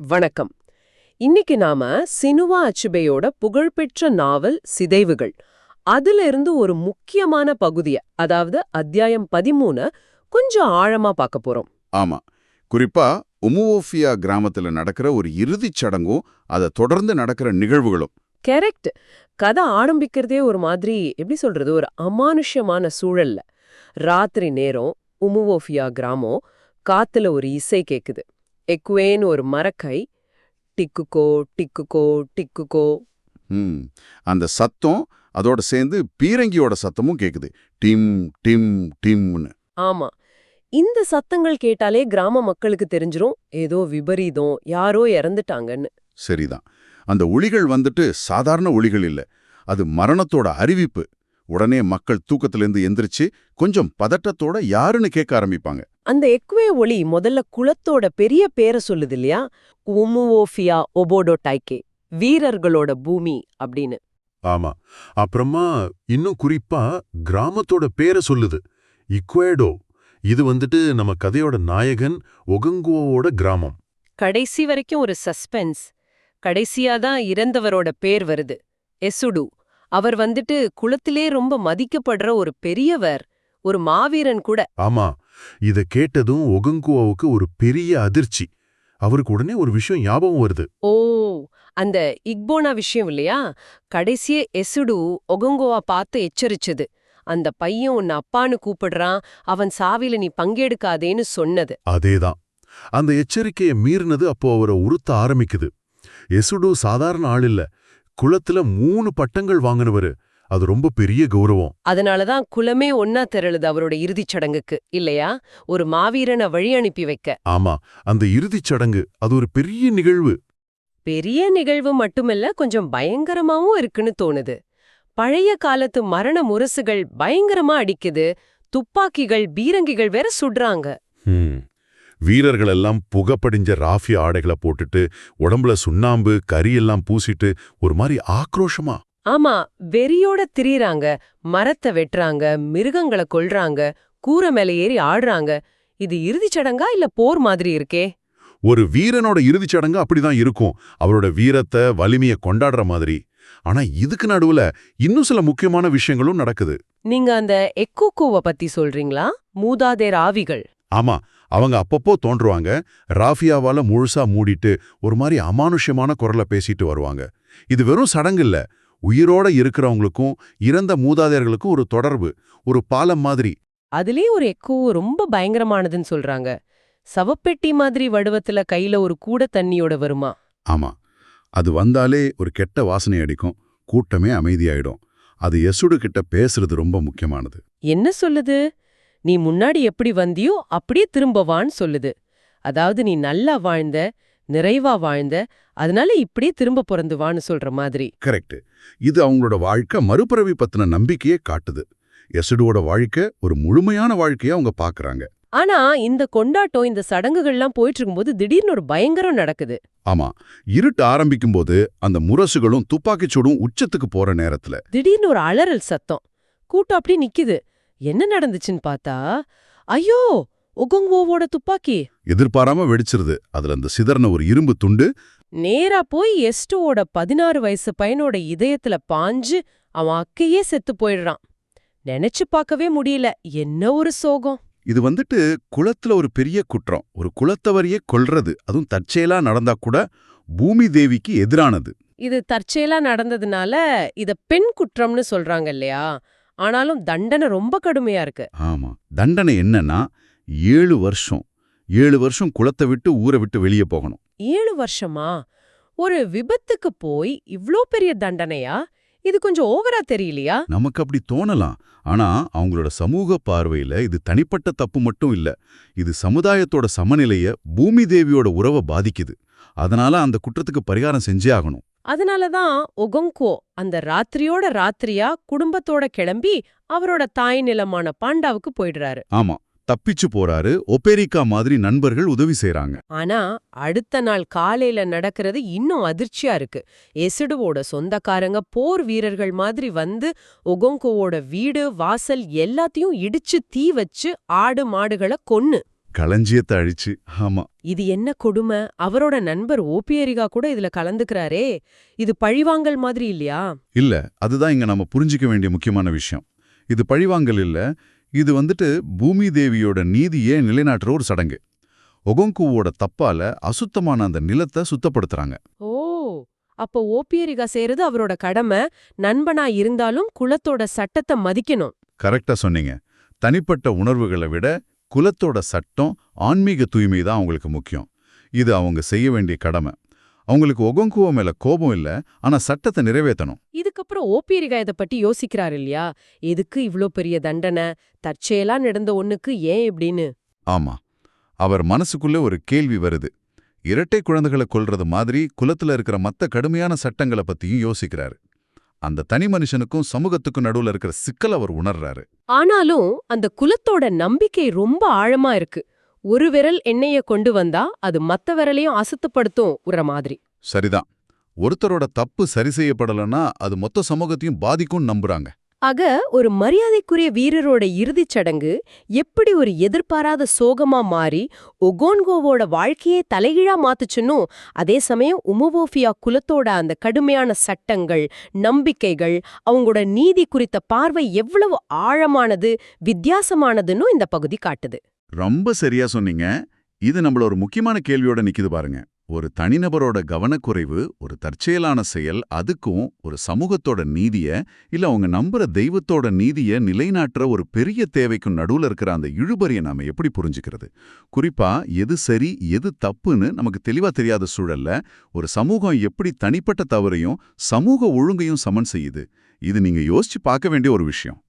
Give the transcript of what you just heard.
வணக்கம். இன்னைக்கு நாம சினுவா அச்சுபேயோட புகழ்பெற்ற நாவல் சிதைவுகள் அதுல இருந்து ஒரு முக்கியமான பகுதிய, அதாவது அத்தியாயம் 13 கொஞ்சம் ஆழமா பார்க்க போறோம். ஆமா. குறிப்பா உமுவோஃபியா கிராமத்துல நடக்கிற ஒரு இறுதிச் சடங்கும் அதை தொடர்ந்து நடக்கிற நிகழ்வுகளும். கரெக்ட். கதை ஆரம்பிக்கிறதே ஒரு மாதிரி எப்படி சொல்றது, ஒரு அமானுஷ்யமான சூழல்ல. ராத்திரி நேரம், உமுவோஃபியா கிராமம், காத்துல ஒரு இசை கேக்குது. எக்குவேன்னு ஒரு மரக்கை, டிக்குகோ டிக்குகோ டிக்குகோ. ம் அந்த சத்தம் அதோட சேர்ந்து பீரங்கியோட சத்தமும் கேக்குது. டிம் டிம் டிம்னு. ஆமா, இந்த சத்தங்கள் கேட்டாலே கிராம மக்களுக்கு தெரிஞ்சிரும் ஏதோ விபரீதம், யாரோ இறந்துட்டாங்கன்னு. சரிதான். அந்த ஒலிகள் வந்துட்டு சாதாரண ஒலிகள் இல்ல. அது மரணத்தோட அறிவிப்பு. உடனே மக்கள் தூக்கத்திலிருந்து எந்திரிச்சு கொஞ்சம் பதட்டத்தோட யாருன்னு கேட்க ஆரம்பிப்பாங்க. அந்த எக்குவே ஒளி முதல்ல குலத்தோட பெரிய பேரை சொல்லுது இல்லையா, உமுவோஃபியா ஒபோடோடைக்கே, வீரர்களோட பூமி அப்படின்னு. ஆமா. அப்புறமா இன்னும் குறிப்பா கிராமத்தோட பேரை சொல்லுது, இக்வேடோ. இது வந்துட்டு நம்ம கதையோட நாயகன் ஒகங்குவோவோட கிராமம். கடைசி வரைக்கும் ஒரு சஸ்பென்ஸ். கடைசியாதான் இறந்தவரோட பேர் வருது, எசுடு. அவர் வந்துட்டு குலத்திலே ரொம்ப மதிக்கப்படுற ஒரு பெரியவர், ஒரு மாவீரன் கூட. ஆமா. இத கேட்டதும் ஒகங்குவோவுக்கு ஒரு பெரிய அதிர்ச்சி. அவருக்கு உடனே ஒரு விஷயம் ஞாபகம் வருது. ஓ, அந்த இக்போனா விஷயம் இல்லையா? கடைசியே எசுடு ஒகங்குவா பார்த்து எச்சரிச்சது. அந்த பையன் உன்னை அப்பான்னு கூப்பிடுறான், அவன் சாவில நீ பங்கெடுக்காதேன்னு சொன்னது. அதேதான். அந்த எச்சரிக்கையை மீறினது அப்போ அவரை உறுத்த ஆரம்பிக்குது. எசுடு சாதாரண ஆள் இல்ல. குலத்துல 3 பட்டங்கள் வாங்கினவரு. அது ரொம்ப பெரிய கௌரவம். அதனாலதான் குலமே ஒன்னா திரளுது அவரோட இறுதிச் சடங்குக்கு இல்லையா, ஒரு மாவீரனை வழி அனுப்பி வைக்க. ஆமா. அந்த இறுதிச் சடங்கு அது ஒரு பெரிய நிகழ்வு. பெரிய நிகழ்வு மட்டுமில்ல, கொஞ்சம் பயங்கரமாவும் இருக்குன்னு தோணுது. பழைய காலத்து மரண முரசுகள் பயங்கரமா அடிக்குது, துப்பாக்கிகள் பீரங்கிகள் வேற சுடுறாங்க. வீரர்கள் எல்லாம் புகப்படிஞ்ச ராஃபி ஆடைகளை போட்டுட்டு உடம்புல சுண்ணாம்பு கரியெல்லாம் பூசிட்டு ஒரு மாதிரி ஆக்ரோஷமா. ஆமா, வெறியோட திரியறாங்க, மரத்தை வெட்டுறாங்க, மிருகங்களை கொல்றாங்க, கூரை மேல ஏறி ஆடுறாங்க. இது இறுதிச் சடங்கா இல்ல போர் மாதிரி இருக்கே? ஒரு வீரனோட இறுதிச் சடங்கு அப்படிதான் இருக்கும். அவரோட வீரத்தை வலிமையை கொண்டாடுற மாதிரி. ஆனா இதுக்கு நடுவுல இன்னும் சில முக்கியமான விஷயங்களும் நடக்குது. நீங்க அந்த எக்கோகோவை பத்தி சொல்றீங்களா? மூதாதேர் ஆவிகள். ஆமா. அவங்க அப்பப்போ தோன்றுவாங்க. ராஃபியாவால முழுசா மூடிட்டு ஒரு மாதிரி அமானுஷ்யமான குரலை பேசிட்டு வருவாங்க. இது வெறும் சடங்கு இல்ல. உயிரோட இருக்கிறவங்களுக்கும் இறந்த மூதாதையர்களுக்கும் ஒரு தொடர்பு, ஒரு பாலம் மாதிரி. அதுலயே ஒரு எக்கோ ரொம்ப பயங்கரமானதுன்னு சொல்றாங்க. சவப்பெட்டி மாதிரி வடிவத்துல கையில ஒரு கூட தண்ணியோட வருமா? ஆமா. அது வந்தாலே ஒரு கெட்ட வாசனை அடிக்கும். கூட்டமே அமைதியாயிடும். அது எசுடு கிட்ட பேசுறது ரொம்ப முக்கியமானது. என்ன சொல்லுது? நீ முன்னாடி எப்படி வந்தியோ அப்படியே திரும்ப வான்னு சொல்லுது. அதாவது நீ நல்லா வாழ்ந்த, நிறைவா வாழ்ந்த, அதனால இப்படியே திரும்ப பிறந்து வான்னு சொல்ற மாதிரி. கரெக்ட். இது அவங்களோட வாழ்க்கை மறுபிறவி பத்தின நம்பிக்கையே காட்டுது. எசுடுவோட வாழ்க்கை ஒரு முழுமையான வாழ்க்கையை அவங்க பாக்குறாங்க. ஆனா இந்த கொண்டாட்டம், இந்த சடங்குகள்லாம் போயிட்டு இருக்கும்போது திடீர்னு ஒரு பயங்கரம் நடக்குது. ஆமா. இருட்டு ஆரம்பிக்கும் போது அந்த முரசுகளும் துப்பாக்கிச்சூடும் உச்சத்துக்கு போற நேரத்துல திடீர்னு ஒரு அலறல் சத்தம். கூட்டம் அப்படியே நிக்குது. என்ன நடந்துச்சுன்னு பார்த்தா, ஐயோ, ஒகங்குவோவோட துப்பாக்கி எதிர்பாராம வெடிச்சிருது. அதுல அந்த சிதறன ஒரு இரும்பு துண்டு நேரா போய் எஸ்டோவோட 16 வயசு பையனோட இதயத்துல பாஞ்சு அவன் அக்கையே செத்து போயிடுறான். நினைச்சு பார்க்கவே முடியல. என்ன ஒரு சோகம். இது வந்துட்டு குலத்துல ஒரு பெரிய குற்றம். ஒரு குலத்தவரையே கொல்றது, அதுவும் தற்செயலா நடந்தா கூட பூமி தேவிக்கு எதிரானது. இது தற்செயலா நடந்ததுனால இத பெண் குற்றம்னு சொல்றாங்க இல்லையா? ஆனாலும் தண்டனை ரொம்ப கடுமையா இருக்கு. ஆமா. தண்டனை என்னன்னா 7 வருஷம். 7 வருஷம் குலத்தை விட்டு ஊரை விட்டு வெளியே போகணும். 7 வருஷமா? ஒரு விபத்துக்கு போய் இவ்ளோ பெரிய தண்டனையா? இது கொஞ்சம் ஓவரா தெரியலையா? நமக்கு அப்படி தோணலாம். ஆனா அவங்களோட சமூக பார்வையில இது தனிப்பட்ட தப்பு மட்டும் இல்ல. இது சமுதாயத்தோட சமநிலைய, பூமி தேவியோட உறவை பாதிக்குது. அதனால அந்த குற்றத்துக்கு பரிகாரம் செஞ்சே ஆகணும். அதனாலதான் ஒகங்கோ அந்த ராத்திரியோட ராத்திரியா குடும்பத்தோட கிளம்பி அவரோட தாய் நிலமான பாண்டாவுக்கு போயிடுறாரு. ஆமா. தப்பிச்சு போறாரு. ஒபேரிக்கா மாதிரி நண்பர்கள் உதவி செய்றாங்க. ஆனா அடுத்த நாள் காலையில நடக்கிறது இன்னும் அதிர்ச்சியா இருக்கு. எசுடுவோட சொந்தக்காரங்க போர் வீரர்கள் மாதிரி வந்து ஒகங்கோவோட வீடு வாசல் எல்லாத்தையும் இடிச்சு தீ வச்சு ஆடு மாடுகளை கொன்னு. களஞ்சியத்தை அழிச்சு. ஆமா. இது என்ன கொடுமை, அவரோட நண்பர் ஓபியரிகா கூட இதுல கலந்துக்கிறாரே. இது பழிவாங்கல் மாதிரி இல்லையா? இல்ல, அதுதான் இங்க நம்ம புரிஞ்சிக்க வேண்டிய முக்கியமான விஷயம். இது பழிவாங்கல் இல்ல, இது பூமி தேவியோட நீதியே நிலைநாட்டுற ஒரு சடங்கு. ஒகோங்குவோட தப்பால அசுத்தமான அந்த நிலத்தை சுத்தப்படுத்துறாங்க. ஓ, அப்போ ஓபியரிகா செய்யறது அவரோட கடமை. நண்பனா இருந்தாலும் குலத்தோட சட்டத்தை மதிக்கணும். கரெக்டா சொன்னீங்க. தனிப்பட்ட உணர்வுகளை விட குலத்தோட சட்டம், ஆன்மீக தூய்மை தான் அவங்களுக்கு முக்கியம். இது அவங்க செய்ய வேண்டிய கடமை. அவங்களுக்கு ஒகோங்குவோ மேல கோபம் இல்ல, ஆனா சட்டத்தை நிறைவேற்றணும். இதுக்கப்புறம் ஓபியரிகா இதை பத்தி யோசிக்கிறார் இல்லையா? எதுக்கு இவ்ளோ பெரிய தண்டனை, தற்செயலா நடந்த ஒண்ணுக்கு ஏன் இப்படின்னு. ஆமா, அவர் மனசுக்குள்ள ஒரு கேள்வி வருது. இரட்டை குழந்தைகளை கொல்றது மாதிரி குலத்துல இருக்கிற மத்த கடுமையான சட்டங்களை பத்தியும் யோசிக்கிறாரு. அந்த தனி மனுஷனுக்கும் சமூகத்துக்கும் நடுவுல இருக்கிற சிக்கல் அவர் உணர்றாரு. ஆனாலும் அந்த குலத்தோட நம்பிக்கை ரொம்ப ஆழமா இருக்கு. ஒரு விரல் எண்ணெய கொண்டு வந்தா அது மத்த விரலையும் அசுத்தப்படுத்தும் மாதிரி. சரிதான். ஒருத்தரோட தப்பு சரி செய்யப்படலன்னா அது மொத்த சமூகத்தையும் பாதிக்கும்னு நம்புறாங்க. ஆக ஒரு மரியாதைக்குரிய வீரரோட இறுதிச் சடங்கு எப்படி ஒரு எதிர்பாராத சோகமா மாறி ஒகோன்கோவோட வாழ்க்கையே தலைகீழா மாத்துச்சுன்னும், அதே சமயம் உமுவோஃபியா குலத்தோட அந்த கடுமையான சட்டங்கள், நம்பிக்கைகள், அவங்களோட நீதி குறித்த பார்வை எவ்வளவு ஆழமானது, வித்தியாசமானதுன்னு இந்த பகுதி காட்டுது. ரொம்ப சரியா சொன்னீங்க. இது நம்மள ஒரு முக்கியமான கேள்வியோட நிக்குது பாருங்க. ஒரு தனிநபரோட கவனக்குறைவு, ஒரு தற்செயலான செயல், அதுக்கும் ஒரு சமூகத்தோட நீதிய, இல்ல அவங்க நம்புற தெய்வத்தோட நீதிய நிலைநாட்டுற ஒரு பெரிய தேவைக்கும் நடுவுல இருக்கிற அந்த இழுபறியை நாம எப்படி புரிஞ்சுக்கிறது? குறிப்பா எது சரி எது தப்புன்னு நமக்கு தெளிவா தெரியாத சூழல்ல ஒரு சமூகம் எப்படி தனிப்பட்ட தவறையும் சமூக ஒழுங்கையும் சமன் செய்யுது? இது நீங்க யோசிச்சு பார்க்க வேண்டிய ஒரு விஷயம்.